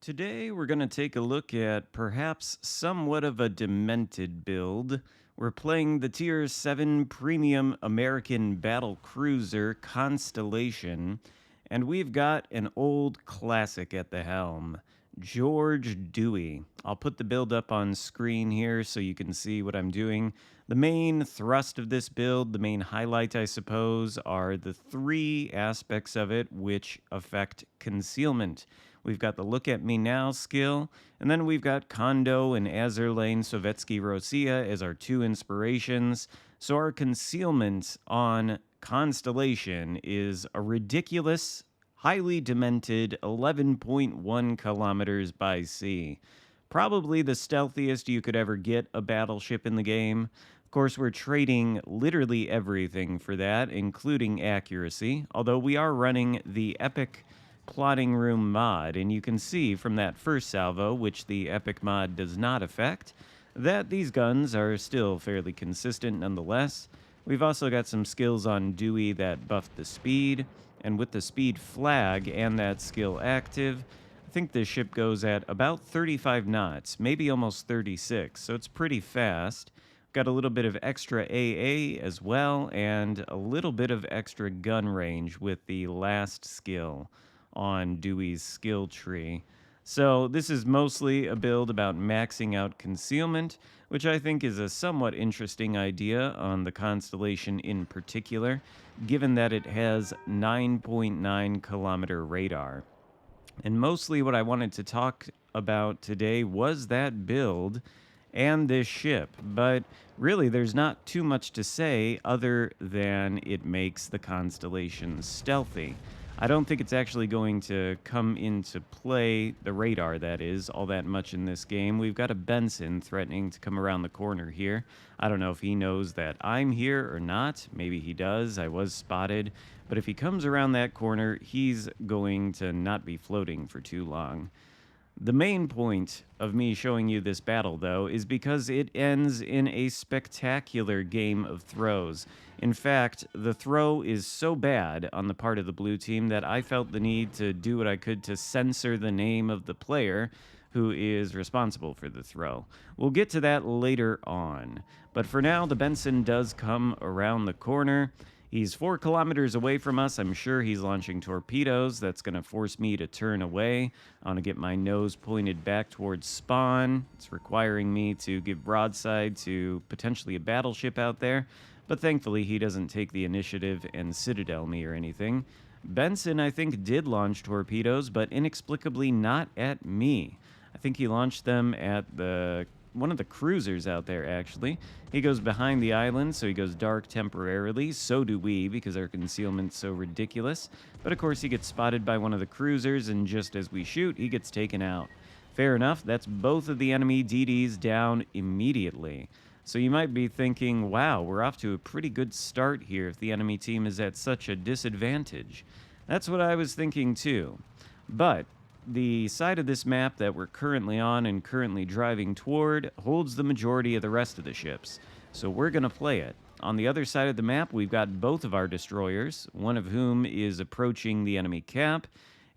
Today, we're going to take a look at perhaps somewhat of a demented build. We're playing the Tier 7 Premium American Battle Cruiser Constellation, and we've got an old classic at the helm, George Dewey. I'll put the build up on screen here so you can see what I'm doing. The main thrust of this build, the main highlight, I suppose, are the three aspects of it which affect concealment. We've got the Look at Me Now skill, and then we've got Kondo and Azerlane Sovietsky Rossiya as our two inspirations. So our concealment on Constellation is a ridiculous, highly demented 11.1 kilometers by sea. Probably the stealthiest you could ever get a battleship in the game. Of course, we're trading literally everything for that, including accuracy, although we are running the Epic Plotting Room mod, and you can see from that first salvo, which the Epic mod does not affect, that these guns are still fairly consistent nonetheless. We've also got some skills on Dewey that buff the speed, and with the speed flag and that skill active, I think this ship goes at about 35 knots, maybe almost 36, so it's pretty fast. Got a little bit of extra AA as well, and a little bit of extra gun range with the last skill on Dewey's skill tree. So this is mostly a build about maxing out concealment, which I think is a somewhat interesting idea on the Constellation in particular, given that it has 9.9 kilometer radar. And mostly what I wanted to talk about today was that build and this ship, but really there's not too much to say other than it makes the Constellation stealthy. I don't think it's actually going to come into play, the radar that is, all that much in this game. We've got a Benson threatening to come around the corner here. I don't know if he knows that I'm here or not. Maybe he does. I was spotted. But if he comes around that corner, he's going to not be floating for too long. The main point of me showing you this battle, though, is because it ends in a spectacular game of throws. In fact, the throw is so bad on the part of the blue team that I felt the need to do what I could to censor the name of the player who is responsible for the throw. We'll get to that later on. But for now, the Benson does come around the corner. He's 4 kilometers away from us. I'm sure he's launching torpedoes. That's going to force me to turn away. I want to get my nose pointed back towards spawn. It's requiring me to give broadside to potentially a battleship out there. But thankfully, he doesn't take the initiative and citadel me or anything. Benson, I think, did launch torpedoes, but inexplicably not at me. I think he launched them at one of the cruisers out there, actually. He goes behind the island, so he goes dark temporarily. So do we, because our concealment's so ridiculous. But of course, he gets spotted by one of the cruisers, and just as we shoot, he gets taken out. Fair enough, that's both of the enemy DDs down immediately. So you might be thinking, wow, we're off to a pretty good start here if the enemy team is at such a disadvantage. That's what I was thinking too. But the side of this map that we're currently on and currently driving toward holds the majority of the rest of the ships, so we're going to play it. On the other side of the map, we've got both of our destroyers, one of whom is approaching the enemy cap,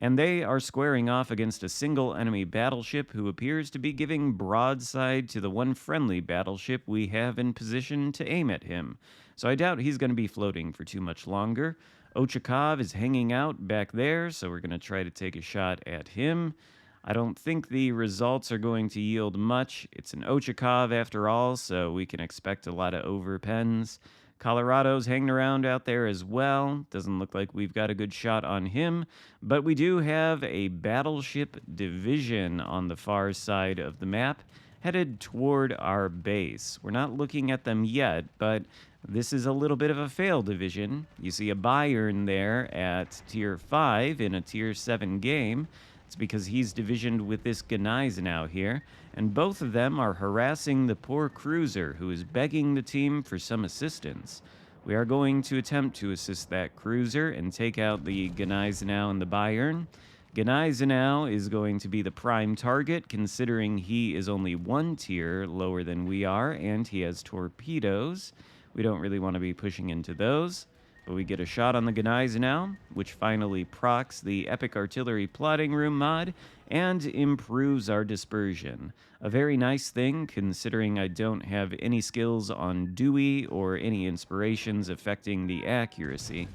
and they are squaring off against a single enemy battleship who appears to be giving broadside to the one friendly battleship we have in position to aim at him. So I doubt he's going to be floating for too much longer. Ochakov is hanging out back there, so we're going to try to take a shot at him. I don't think the results are going to yield much. It's an Ochakov after all, so we can expect a lot of overpens. Colorado's hanging around out there as well. Doesn't look like we've got a good shot on him, but we do have a battleship division on the far side of the map headed toward our base. We're not looking at them yet, but this is a little bit of a fail division. You see a Bayern there at Tier 5 in a Tier 7 game. It's because he's divisioned with this Gneisenau here, and both of them are harassing the poor cruiser who is begging the team for some assistance. We are going to attempt to assist that cruiser and take out the Gneisenau and the Bayern. Gneisenau is going to be the prime target, considering he is only one tier lower than we are, and he has torpedoes. We don't really want to be pushing into those. But we get a shot on the Gneisenau now, which finally procs the Epic Artillery Plotting Room mod and improves our dispersion. A very nice thing, considering I don't have any skills on Dewey or any inspirations affecting the accuracy.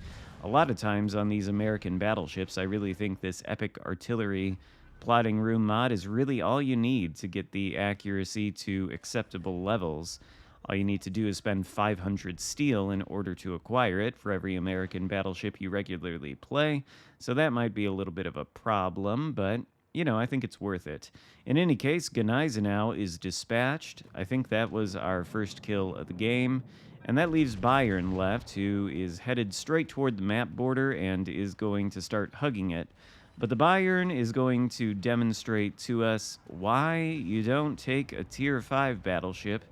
A lot of times on these American battleships, I really think this Epic Artillery Plotting Room mod is really all you need to get the accuracy to acceptable levels. All you need to do is spend 500 steel in order to acquire it for every American battleship you regularly play, so that might be a little bit of a problem, but, I think it's worth it. In any case, Gneisenau is dispatched. I think that was our first kill of the game, and that leaves Bayern left, who is headed straight toward the map border and is going to start hugging it. But the Bayern is going to demonstrate to us why you don't take a Tier 5 battleship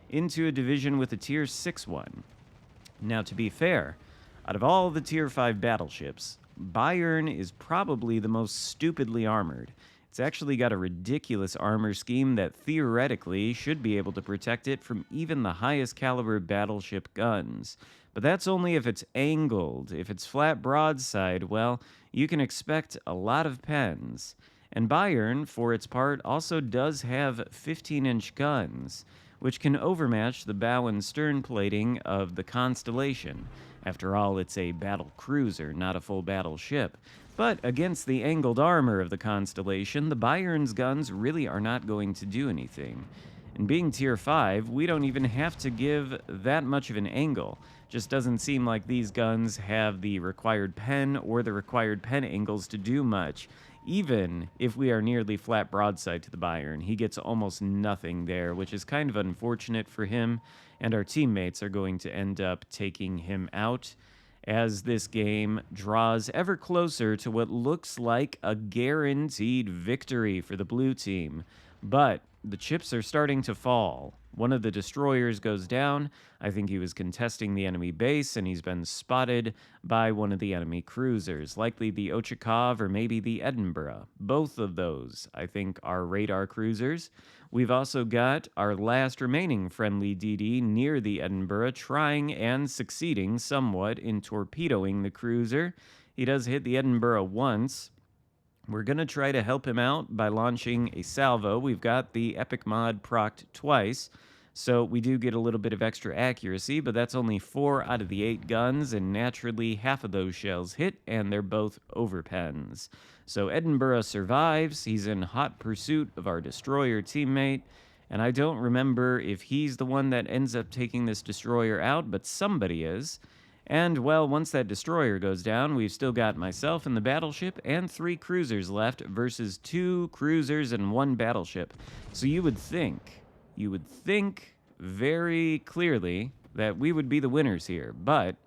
into a division with a Tier 6 one. Now, to be fair, out of all the Tier 5 battleships, Bayern is probably the most stupidly armored. It's actually got a ridiculous armor scheme that theoretically should be able to protect it from even the highest caliber battleship guns. But that's only if it's angled. If it's flat broadside, well, you can expect a lot of pens. And Bayern, for its part, also does have 15-inch guns, which can overmatch the bow and stern plating of the Constellation. After all, it's a battle cruiser, not a full battleship. But against the angled armor of the Constellation, the Bayern's guns really are not going to do anything. And being Tier 5, we don't even have to give that much of an angle. Just doesn't seem like these guns have the required pen or the required pen angles to do much. Even if we are nearly flat broadside to the Bayern, he gets almost nothing there, which is kind of unfortunate for him, and our teammates are going to end up taking him out as this game draws ever closer to what looks like a guaranteed victory for the blue team. But the chips are starting to fall. One of the destroyers goes down. I think he was contesting the enemy base, and he's been spotted by one of the enemy cruisers, likely the Ochakov or maybe the Edinburgh. Both of those, I think, are radar cruisers. We've also got our last remaining friendly DD near the Edinburgh, trying and succeeding somewhat in torpedoing the cruiser. He does hit the Edinburgh once. We're going to try to help him out by launching a salvo. We've got the Epic mod procced twice, so we do get a little bit of extra accuracy, but that's only 4 out of the 8 guns, and naturally half of those shells hit, and they're both overpens. So Edinburgh survives. He's in hot pursuit of our destroyer teammate, and I don't remember if he's the one that ends up taking this destroyer out, but somebody is. And, well, once that destroyer goes down, we've still got myself and the battleship and 3 cruisers left versus 2 cruisers and 1 battleship. So you would think very clearly that we would be the winners here. But,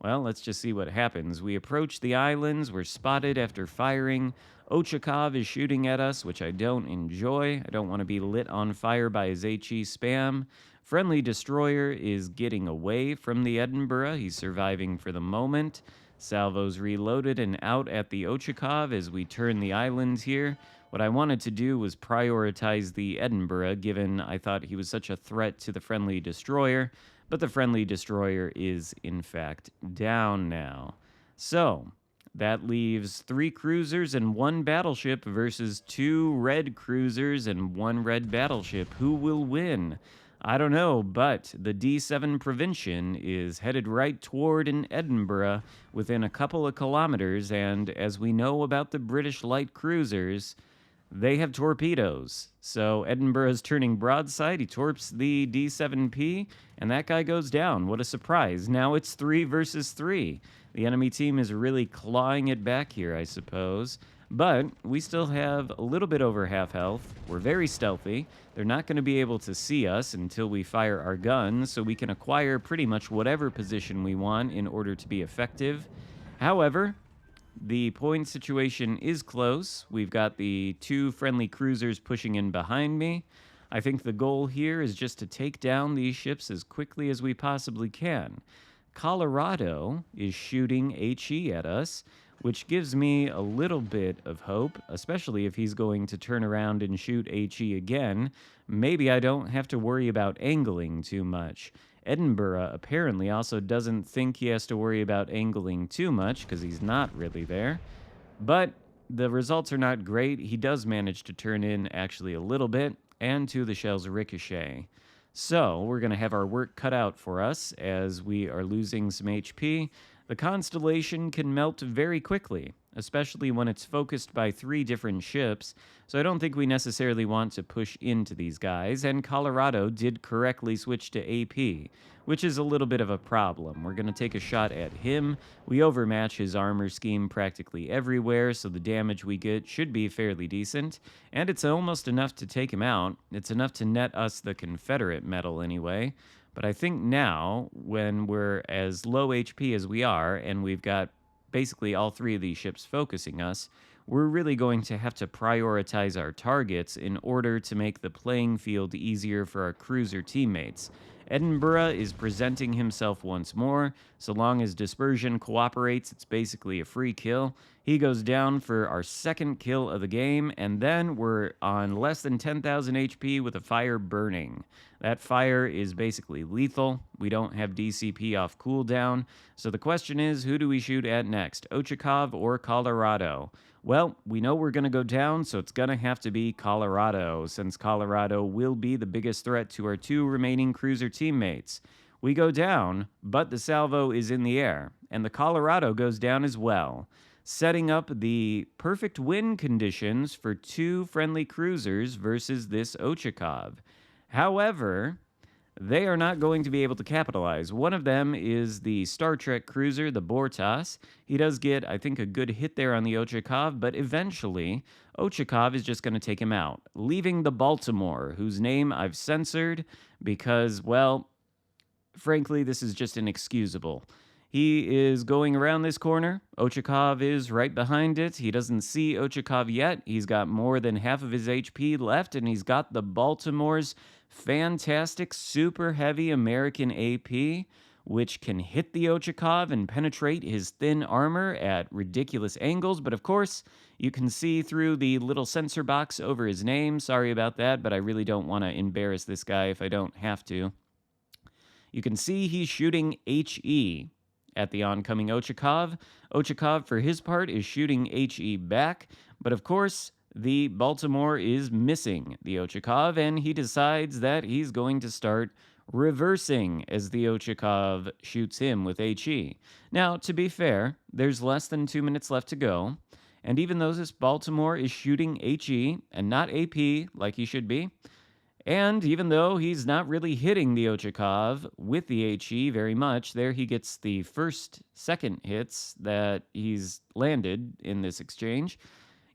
well, let's just see what happens. We approach the islands. We're spotted after firing. Ochakov is shooting at us, which I don't enjoy. I don't want to be lit on fire by his HE spam. Friendly destroyer is getting away from the Edinburgh. He's surviving for the moment. Salvo's reloaded and out at the Ochakov as we turn the island here. What I wanted to do was prioritize the Edinburgh, given I thought he was such a threat to the friendly destroyer, but the friendly destroyer is, in fact, down now. So, that leaves 3 cruisers and 1 battleship versus 2 red cruisers and 1 red battleship. Who will win? I don't know, but the D7 Provincian is headed right toward an Edinburgh within a couple of kilometers, and as we know about the British light cruisers, they have torpedoes. So Edinburgh is turning broadside. He torps the D7P, and that guy goes down. What a surprise. Now it's 3 versus 3. The enemy team is really clawing it back here, I suppose. But we still have a little bit over half health. We're very stealthy. They're not going to be able to see us until we fire our guns, so we can acquire pretty much whatever position we want in order to be effective. However, the point situation is close. We've got the 2 friendly cruisers pushing in behind me. I think the goal here is just to take down these ships as quickly as we possibly can. Colorado is shooting HE at us, which gives me a little bit of hope, especially if he's going to turn around and shoot HE again. Maybe I don't have to worry about angling too much. Edinburgh apparently also doesn't think he has to worry about angling too much because he's not really there. But the results are not great. He does manage to turn in actually a little bit, and two of the shells ricochet. So we're going to have our work cut out for us as we are losing some HP. The Constellation can melt very quickly, especially when it's focused by three different ships, so I don't think we necessarily want to push into these guys, and Colorado did correctly switch to AP, which is a little bit of a problem. We're going to take a shot at him. We overmatch his armor scheme practically everywhere, so the damage we get should be fairly decent, and it's almost enough to take him out. It's enough to net us the Confederate medal anyway. But I think now, when we're as low HP as we are, and we've got basically all three of these ships focusing us, we're really going to have to prioritize our targets in order to make the playing field easier for our cruiser teammates. Edinburgh is presenting himself once more. So long as Dispersion cooperates, it's basically a free kill. He goes down for our second kill of the game, and then we're on less than 10,000 HP with a fire burning. That fire is basically lethal. We don't have DCP off cooldown. So the question is, who do we shoot at next, Ochakov or Colorado? Well, we know we're going to go down, so it's going to have to be Colorado, since Colorado will be the biggest threat to our two remaining cruiser teammates. We go down, but the salvo is in the air, and the Colorado goes down as well, setting up the perfect win conditions for two friendly cruisers versus this Ochakov. However, they are not going to be able to capitalize. One of them is the Star Trek cruiser, the Bortas. He does get, I think, a good hit there on the Ochakov, but eventually, Ochakov is just going to take him out, leaving the Baltimore, whose name I've censored because, well, frankly, this is just inexcusable. He is going around this corner. Ochakov is right behind it. He doesn't see Ochakov yet. He's got more than half of his HP left, and he's got the Baltimore's fantastic, super heavy American AP, which can hit the Ochakov and penetrate his thin armor at ridiculous angles. But of course, you can see through the little censor box over his name. Sorry about that, but I really don't want to embarrass this guy if I don't have to. You can see he's shooting HE at the oncoming Ochakov. Ochakov, for his part, is shooting HE back, but of course, the Baltimore is missing the Ochakov, and he decides that he's going to start reversing as the Ochakov shoots him with HE. Now, to be fair, there's less than 2 minutes left to go, and even though this Baltimore is shooting HE and not AP like he should be, and even though he's not really hitting the Ochakov with the HE very much, there he gets the second hits that he's landed in this exchange.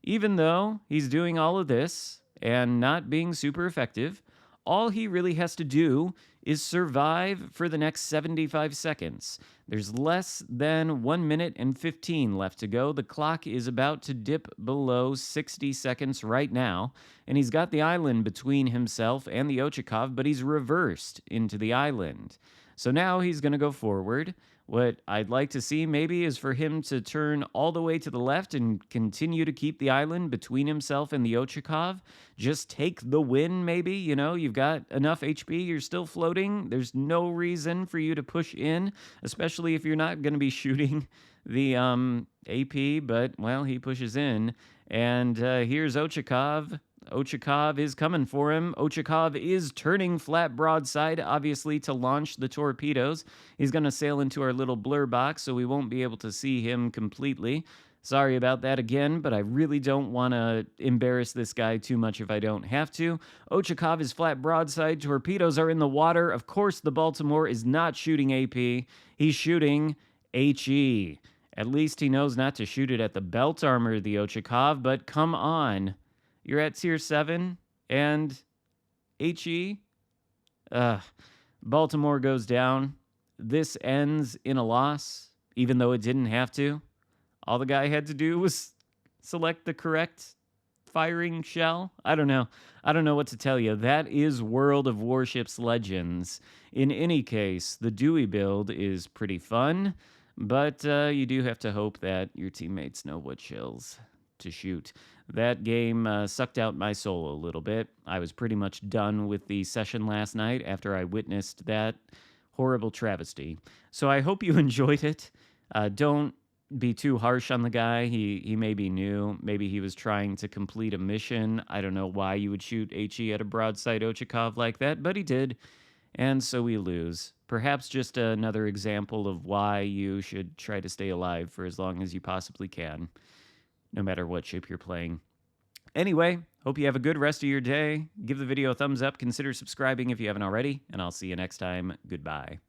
Even though he's doing all of this and not being super effective, all he really has to do is survive for the next 75 seconds. There's less than 1 minute and 15 left to go. The clock is about to dip below 60 seconds right now, and he's got the island between himself and the Ochakov, but he's reversed into the island. So now he's going to go forward. What I'd like to see maybe is for him to turn all the way to the left and continue to keep the island between himself and the Ochakov. Just take the win, maybe. You know, you've got enough HP, you're still floating. There's no reason for you to push in, especially if you're not going to be shooting the AP, but, well, he pushes in. And here's Ochakov. Ochakov is coming for him. Ochakov is turning flat broadside, obviously, to launch the torpedoes. He's going to sail into our little blur box, so we won't be able to see him completely. Sorry about that again, but I really don't want to embarrass this guy too much if I don't have to. Ochakov is flat broadside. Torpedoes are in the water. Of course, the Baltimore is not shooting AP. He's shooting HE. At least he knows not to shoot it at the belt armor of the Ochakov, but come on. You're at tier 7 and HE. Baltimore goes down. This ends in a loss, even though it didn't have to. All the guy had to do was select the correct firing shell. I don't know. I don't know what to tell you. That is World of Warships Legends. In any case, the Dewey build is pretty fun, but you do have to hope that your teammates know what shells to shoot. That game sucked out my soul a little bit. I was pretty much done with the session last night after I witnessed that Horrible travesty. So I hope you enjoyed it. Don't be too harsh on the guy. He may be new. Maybe he was trying to complete a mission. I don't know why you would shoot HE at a broadside Ochakov like that, but he did. And so we lose. Perhaps just another example of why you should try to stay alive for as long as you possibly can, no matter what ship you're playing. Anyway, hope you have a good rest of your day. Give the video a thumbs up, consider subscribing if you haven't already, and I'll see you next time. Goodbye.